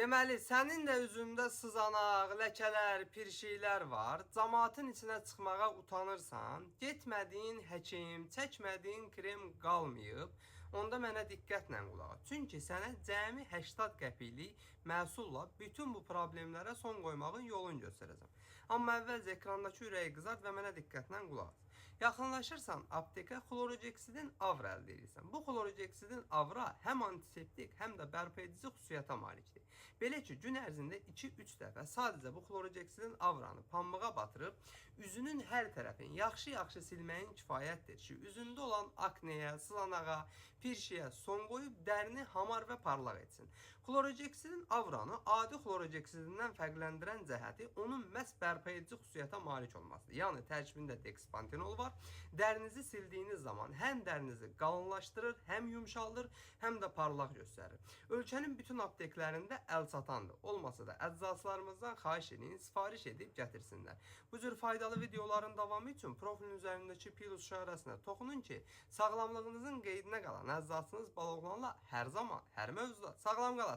Deməli, sənin də üzündə sızanaq, ləkələr, pirşiklər var. Cəmaətin içinə çıxmağa utanırsan. Getmədiyin həkim, çəkmədiyin krem qalmayıb. Onda mənə diqqətlə qulaq as. Çünki sənə cəmi 80 qəpiklik məhsulla bütün bu problemlərə son qoymağın yolunu göstərəcəm. Amma əvvəlcə ekrandakı ürəyi qızart və mənə diqqətlə qulaq as. Yaxınlaşırsan aptekə xlorogeksidin avra əldə edirsən. Bu xlorogeksidin avra həm antiseptik, həm də bərpa edici xüsusiyyətə malikdir. Belə ki, gün ərzində 2-3 dəfə sadəcə bu xlorogeksidin avranı pambığa batırıb, üzünün hər tərəfini yaxşı-yaxşı silməyin kifayətdir ki, üzündə olan akneyə, sılanağa, pirşiyə son qoyub dərini hamar və parlaq etsin. Xlorogeksidin avranı adi xlorogeksidindən fərqləndirən cəhəti onun məhz bərpa edici xüsusiyyətə malik olmasıdır. Yəni tərkibində dekspantenol var. Dərinizi sildiyiniz zaman həm dərinizi qalınlaşdırır, həm yumşaldır, həm də parlaq göstərir. Ölkənin bütün apteklərində əl çatandır. Olmasa da əczaçılarımızdan xahiş edin, sifariş edib gətirsinlər. Bu cür faydalı videoların davamı üçün profilin üzərindəki plus işarəsinə toxunun ki, sağlamlığınızın qeydinə qalan əczaçınız Baloğlanla hər zaman, hər mövzuda sağlam qalasınız.